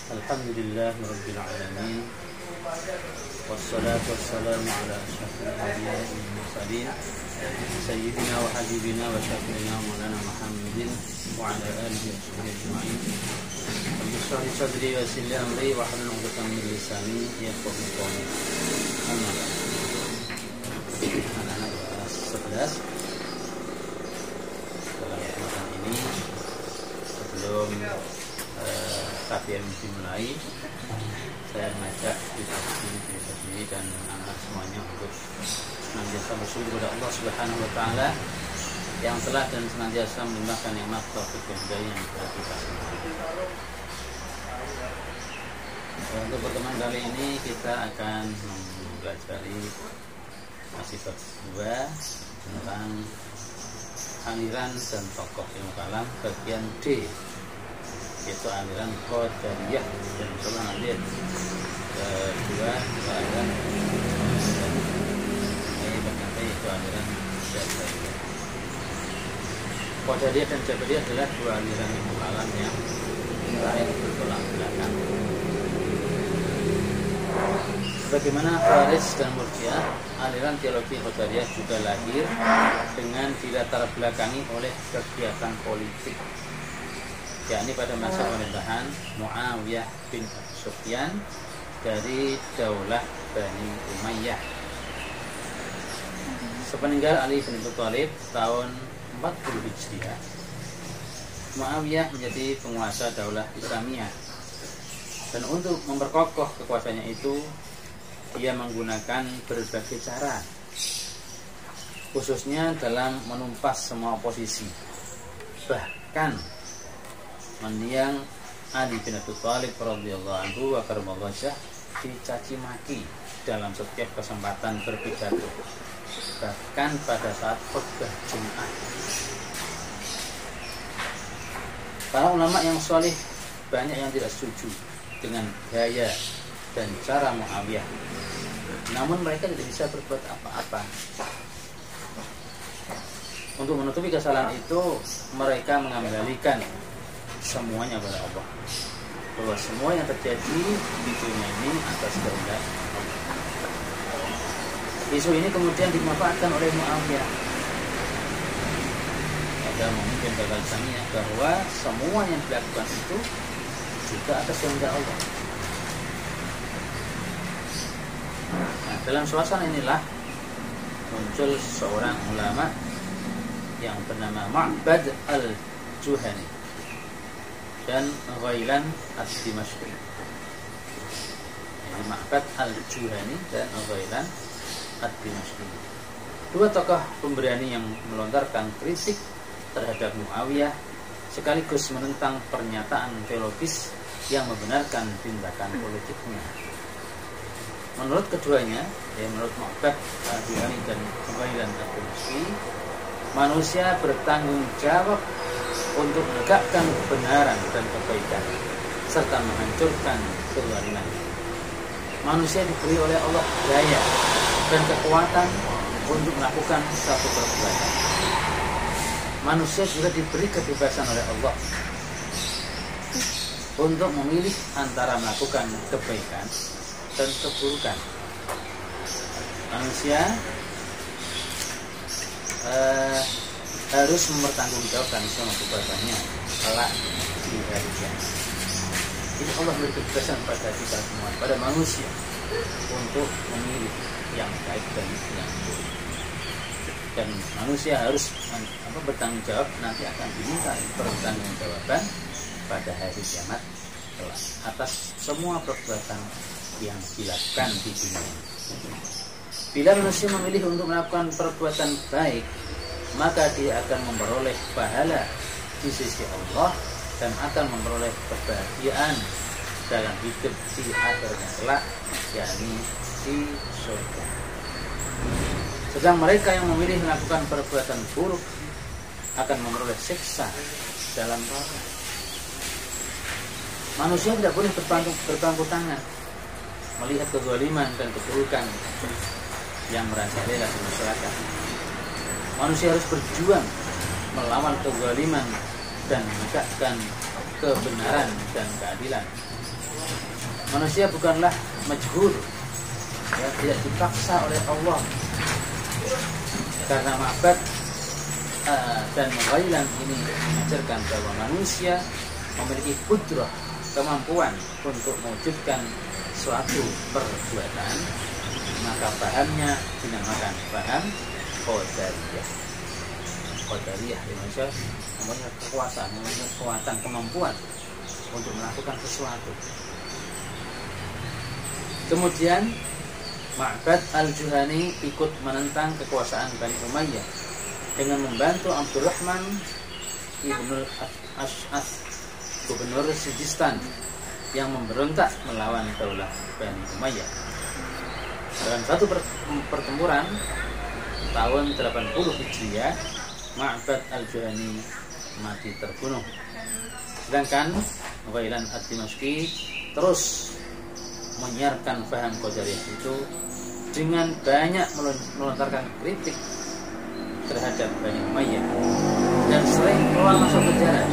Alhamdulillah Rabbil Alamin. Wassalatu wassalamu ala asyrafil anbiya'i wal mursalin Sayyidina wa habibina wa syafi'ina maulana Muhammadin wa ala alihi wa sahbihi ajma'in. Rabbi shrah li sadri wa yassir li amri wa hlul 'uqdatam min lisani yafqahu qawli. Amma ba'd. Anak-anak kelas 11 dalam kesempatan ini sebelum kajian dimulai, saya mengajak kita sendiri dan anak semuanya untuk senantiasa bersyukur kepada Allah Subhanahu wa taala yang telah dan senantiasa melimpahkan nikmat taufik dan hidayah yang telah kita. Untuk pertemuan kali ini kita akan mempelajari sifat 2 tentang aliran dan tokoh ilmu kalam bagian D, yaitu aliran Qadariyah, dan insyaallah nanti kedua aliran yaitu aliran Jabariyah. Qadariyah dan Jabariyah adalah dua aliran ilmu kalam yang saling bertolak belakang. Bagaimana Khawarij dan Murji'ah, aliran teologi Qadariyah juga lahir dengan dilatar belakangi oleh kegiatan politik, yakni pada masa pemerintahan Muawiyah bin Abi Sufyan dari Daulah Bani Umayyah. Sepeninggal Ali bin Abi Thalib tahun 40 Hijriah, Muawiyah menjadi penguasa Daulah Islamiyah, dan untuk memperkokoh kekuasaannya itu ia menggunakan berbagai cara, khususnya dalam menumpas semua oposisi, bahkan mendiang Ali bin Abi Thalib radhiyallahu anhu wa karamallahu wajhah dicaci maki dalam setiap kesempatan berpidato, bahkan pada saat khutbah Jumat. Para ulama yang saleh banyak yang tidak setuju dengan gaya dan cara Muawiyah, namun mereka tidak bisa berbuat apa-apa. Untuk menutupi kesalahan itu, mereka mengembalikan semuanya kepada Allah, bahwa semua yang terjadi di dunia ini atas kehendak Allah. Isu ini kemudian dimanfaatkan oleh Muawiyah. Ada memimpin Daulah Islamiyah bahwa semua yang dilakukan itu juga atas kehendak Allah. Nah, dalam suasana inilah muncul seorang ulama yang bernama Ma'bad al-Juhani dan Ghailan ad-Dimashqi. Jadi Ma'bad al-Juhani dan Ghailan ad-Dimashqi, dua tokoh pemberani yang melontarkan kritik terhadap Muawiyah sekaligus menentang pernyataan teologis yang membenarkan tindakan politiknya. Menurut keduanya, menurut Ma'bad al-Juhani dan Ghailan ad-Dimashqi, manusia bertanggung jawab untuk menegakkan kebenaran dan kebaikan serta menghancurkan kezaliman. Manusia diberi oleh Allah daya dan kekuatan untuk melakukan satu perbuatan. Manusia juga diberi kebebasan oleh Allah untuk memilih antara melakukan kebaikan dan keburukan. Manusia harus mempertanggungjawabkan semua perbuatannya kelak di hari kiamat. Jadi Allah memberi kebebasan pada kita semua, pada manusia, untuk memilih yang baik dan yang buruk. Dan manusia harus bertanggung jawab, nanti akan diminta pertanggungjawaban pada hari kiamat kelak atas semua perbuatan yang dilakukan di dunia. Bila manusia memilih untuk melakukan perbuatan baik, maka dia akan memperoleh pahala di sisi Allah dan akan memperoleh kebahagiaan dalam hidup di akhirnya kelak, yakni di surga. Sedang mereka yang memilih melakukan perbuatan buruk akan memperoleh siksa dalam neraka. Manusia tidak boleh berpangku tangan melihat kezaliman dan keburukan yang merajalela di masyarakat. Manusia harus berjuang melawan kezaliman dan menegakkan kebenaran dan keadilan. Manusia bukanlah majbur, ya, tidak dipaksa oleh Allah. Karena Ma'bad dan Ghailan ini mengajarkan bahwa manusia memiliki kudrah, kemampuan untuk mewujudkan suatu perbuatan, maka pahamnya dinamakan paham Qadariyah. Qadariyah di Indonesia namanya kekuasaan, namanya kekuatan, kemampuan untuk melakukan sesuatu. Kemudian Ma'bad al-Juhani ikut menentang kekuasaan Bani Umayyah dengan membantu Abdurrahman ibnul Ash'ath, gubernur Sijistan, yang memberontak melawan daulah Bani Umayyah. Dalam satu pertempuran tahun 80 Hijriah, Ma'bad al-Juhani mati terbunuh. Sedangkan Ghailan ad-Dimashqi terus menyiarkan paham Qadariyah itu dengan banyak melontarkan kritik terhadap Bani Umayyah dan sering keluar masuk penjara.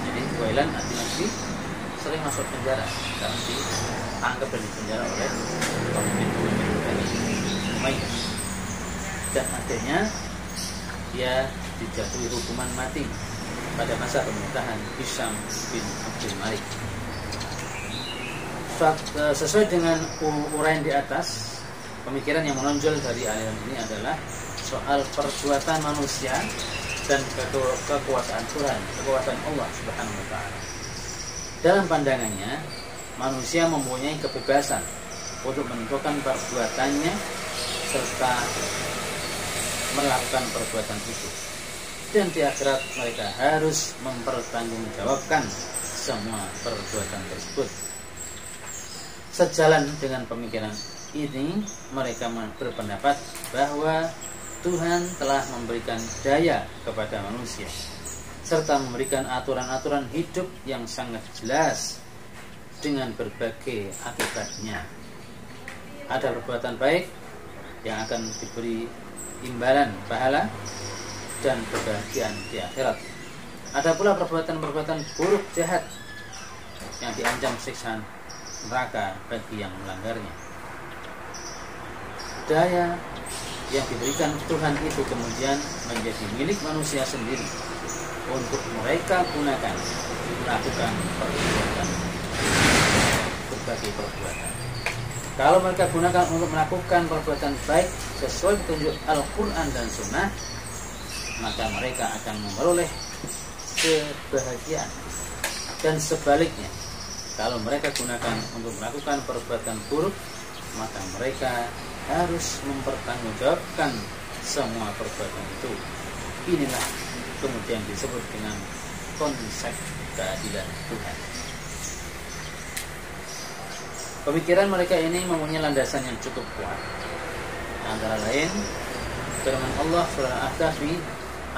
Jadi Ghailan ad-Dimashqi sering masuk penjara karena dianggap dan dipenjara oleh pemimpin Bani Umayyah, dan akhirnya dia dijatuhi hukuman mati pada masa pemerintahan Hisham bin Abdul Malik. Sesuai dengan uraian di atas, pemikiran yang menonjol dari aliran ini adalah soal perbuatan manusia dan kekuasaan Tuhan, kekuasaan Allah Subhanahu wa Ta'ala. Dalam pandangannya, manusia mempunyai kebebasan untuk menentukan perbuatannya serta melakukan perbuatan itu, dan di akhirat mereka harus mempertanggungjawabkan semua perbuatan tersebut. Sejalan dengan pemikiran ini, mereka berpendapat bahwa Tuhan telah memberikan daya kepada manusia serta memberikan aturan-aturan hidup yang sangat jelas dengan berbagai akibatnya. Ada perbuatan baik yang akan diberi imbalan pahala dan kebahagiaan di akhirat. Ada pula perbuatan-perbuatan buruk jahat yang diancam siksaan neraka bagi yang melanggarnya. Daya yang diberikan Tuhan itu kemudian menjadi milik manusia sendiri untuk mereka gunakan melakukan berbagai perbuatan. Kalau mereka gunakan untuk melakukan perbuatan baik sesuai petunjuk Al-Quran dan Sunnah, maka mereka akan memperoleh kebahagiaan. Dan sebaliknya, kalau mereka gunakan untuk melakukan perbuatan buruk, maka mereka harus mempertanggungjawabkan semua perbuatan itu. Inilah kemudian disebut dengan konsep keadilan Tuhan. Pemikiran mereka ini mempunyai landasan yang cukup kuat. Antara lain firman Allah surah Al-Kahfi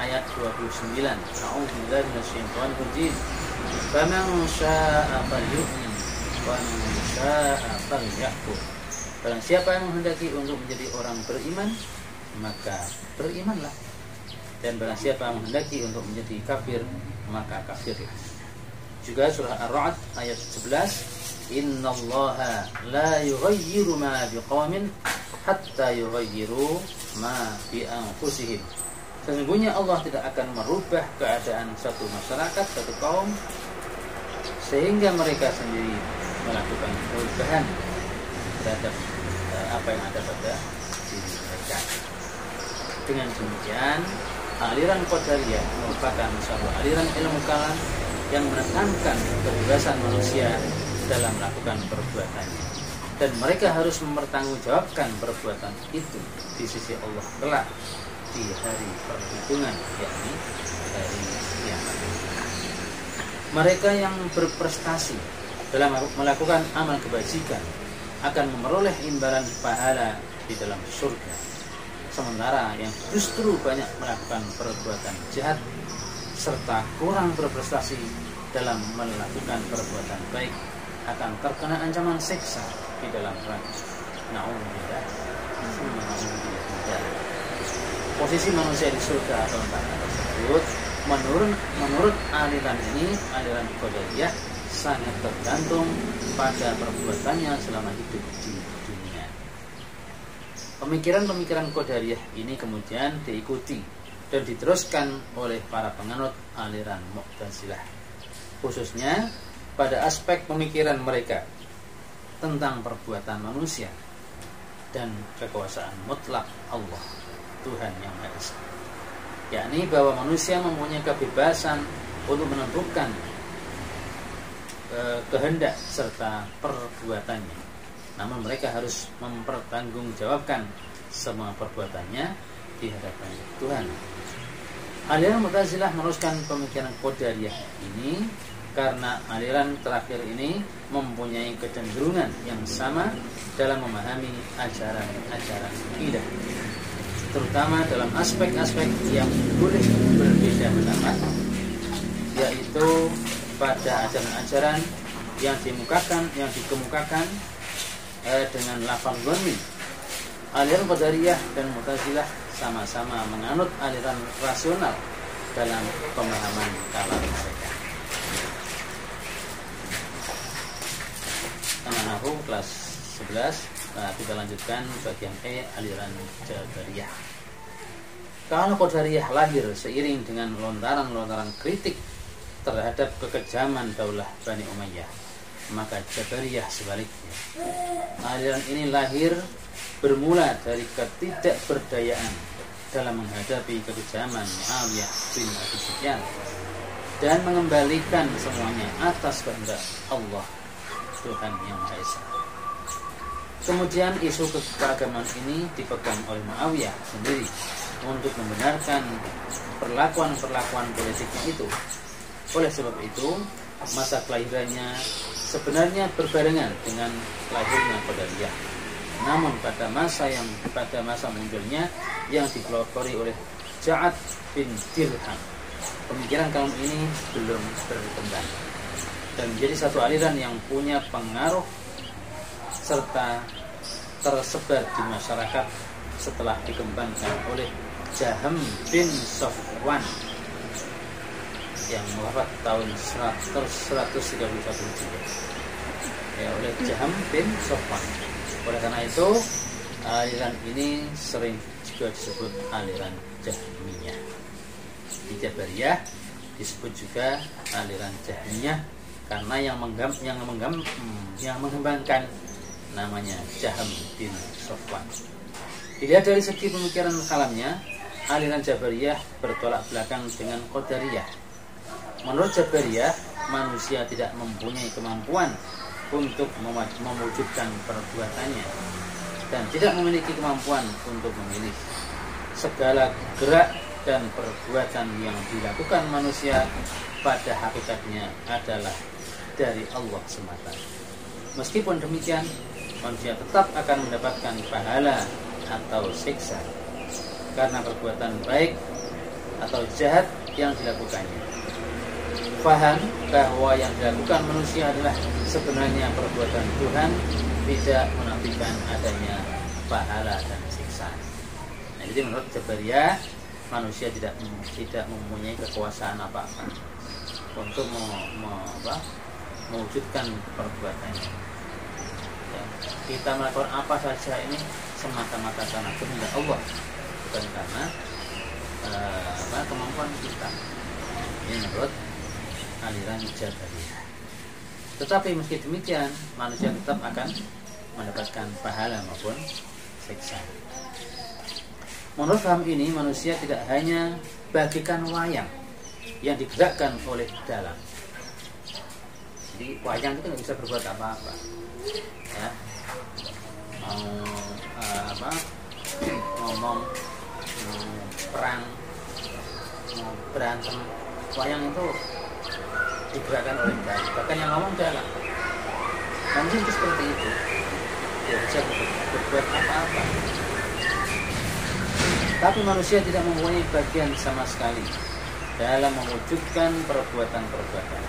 ayat 29. A'udzubillahi minasyaitonir rajim. Faman syaa'a falyu'min wa man syaa'a falyakfur. Barang siapa yang menghendaki untuk menjadi orang beriman, maka berimanlah. Dan barang siapa yang menghendaki untuk menjadi kafir, maka kafirlah. Juga surah Ar-Ra'd ayat 11. Innallaha la yughayyiru ma biqaumin hatta yughayyiru ma bi anfusihim. Sesungguhnya Allah tidak akan merubah keadaan satu masyarakat, satu kaum, sehingga mereka sendiri melakukan perubahan terhadap apa yang ada pada diri mereka. Dengan demikian, aliran Qadariyah merupakan suatu aliran ilmu kalam yang menekankan kebebasan manusia dalam melakukan perbuatannya, dan mereka harus mempertanggungjawabkan perbuatan itu di sisi Allah kelak di hari perhitungan, yakni hari kiamat. Mereka yang berprestasi dalam melakukan amal kebajikan akan memperoleh imbalan pahala di dalam surga, sementara yang justru banyak melakukan perbuatan jahat serta kurang berprestasi dalam melakukan perbuatan baik akan terkena ancaman siksa di dalam neraka. Na'udzubillah. Posisi manusia di surga atau neraka tersebut menurut aliran ini, aliran Qadariyah, sangat tergantung pada perbuatannya selama hidup di dunia. Pemikiran-pemikiran Qadariyah ini kemudian diikuti dan diteruskan oleh para penganut aliran Mu'tazilah, khususnya pada aspek pemikiran mereka tentang perbuatan manusia dan kekuasaan mutlak Allah, Tuhan yang Maha Esa, yakni bahwa manusia mempunyai kebebasan untuk menentukan kehendak serta perbuatannya, namun mereka harus mempertanggungjawabkan semua perbuatannya di hadapan Tuhan. Aliran Mu'tazilah meneruskan pemikiran Qadariyah ini karena aliran terakhir ini mempunyai kecenderungan yang sama dalam memahami ajaran-ajaran akidah, terutama dalam aspek-aspek yang boleh berbeda pendapat, yaitu pada ajaran-ajaran yang dikemukakan dengan lafaz dhanni. Aliran Qadariyah dan Mu'tazilah sama-sama menganut aliran rasional dalam pemahaman kalam mereka. Aku kelas 11. Kita lanjutkan bagian E, aliran Jabariyah. Kalau Qadariyah lahir seiring dengan lontaran-lontaran kritik terhadap kekejaman daulah Bani Umayyah, maka Jabariyah sebaliknya. Aliran ini lahir bermula dari ketidakberdayaan dalam menghadapi kekejaman Muawiyah bin Abi Sufyan dan mengembalikan semuanya atas kehendak Allah, Tuhan yang Maha Esa. Kemudian isu keagamaan ini dipegang oleh Muawiyah sendiri untuk membenarkan perlakuan-perlakuan politiknya itu. Oleh sebab itu, masa kelahirannya sebenarnya berbarengan dengan lahirnya Qadariyah. Namun pada masa munculnya yang dipelopori oleh Ja'ad bin Dirham, pemikiran kaum ini belum berkembang dan menjadi satu aliran yang punya pengaruh serta tersebar di masyarakat setelah dikembangkan oleh Jahm bin Safwan yang wafat tahun 131 Hijriah, oleh Jahm bin Safwan. Oleh karena itu, aliran ini sering juga disebut aliran Jahmiyah. Di Jabariyah disebut juga aliran Jahmiyah karena yang mengembangkan namanya Jahm bin Safwan. Dilihat dari segi pemikiran kalamnya, aliran Jabariyah bertolak belakang dengan Qadariyah. Menurut Jabariyah, manusia tidak mempunyai kemampuan untuk mewujudkan perbuatannya dan tidak memiliki kemampuan untuk memilih. Segala gerak dan perbuatan yang dilakukan manusia pada hakikatnya adalah dari Allah semata. Meskipun demikian, manusia tetap akan mendapatkan pahala atau siksa karena perbuatan baik atau jahat yang dilakukannya. Faham bahwa yang dilakukan manusia adalah sebenarnya perbuatan Tuhan, tidak menafikan adanya pahala dan siksa. Nah, jadi menurut Jabariyah, manusia tidak mempunyai kekuasaan apa-apa untuk mewujudkan perbuatannya. Ya, kita melakukan apa saja ini semata-mata karena kehendak Allah, bukan karena kemampuan kita. Ini menurut aliran Jabariyah. Tetapi meski demikian, manusia tetap akan mendapatkan pahala maupun siksa. Menurut paham ini, manusia tidak hanya bagikan wayang yang digerakkan oleh dalam. Jadi wayang itu tidak bisa berbuat apa-apa. Ya, ngomong, mau perang, mau berantem, wayang itu digerakkan oleh dalam. Bahkan yang ngomong dalam. Mungkin itu seperti itu. Tidak bisa berbuat apa-apa. Tapi manusia tidak mempunyai bagian sama sekali dalam mewujudkan perbuatan-perbuatan.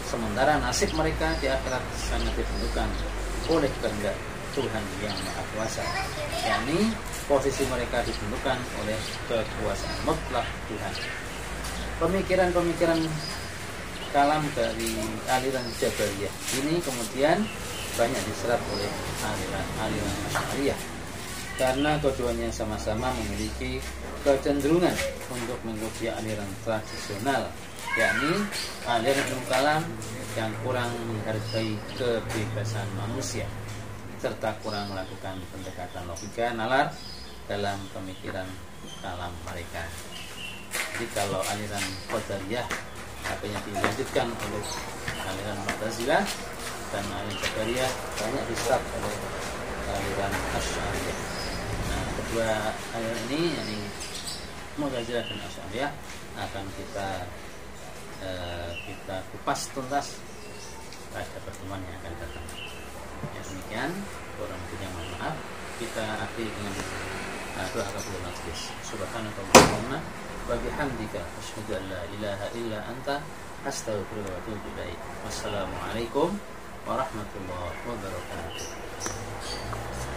Sementara nasib mereka di akhirat sangat ditentukan oleh kehendak Tuhan yang Maha Kuasa, yakni posisi mereka ditentukan oleh kekuasaan mutlak Tuhan. Pemikiran-pemikiran kalam dari aliran Jabariyah ini kemudian banyak diserap oleh aliran Asy'ariyah, karena keduanya sama-sama memiliki kecenderungan untuk mengikuti aliran tradisional, yakni aliran ilmu kalam yang kurang menghargai kebebasan manusia serta kurang melakukan pendekatan logika nalar dalam pemikiran kalam mereka. Jadi kalau aliran Qadariyah apa yang dilanjutkan oleh aliran Mu'tazilah dan aliran Jabariyah banyak diserap oleh aliran Asy'ariyah. Nah, kedua aliran ini, yakni Mu'tazilah dan Asy'ariyah, akan kita kupas tuntas pada pertemuan yang akan datang. Ya, demikian, kurang lebihnya mohon maaf. Kita akhiri dengan doa kafaratul majlis. Subhanakallahumma wa bihamdika asyhadu an la ilaha illa anta astaghfiruka wa atubu ilaik. Wassalamualaikum warahmatullahi wabarakatuh.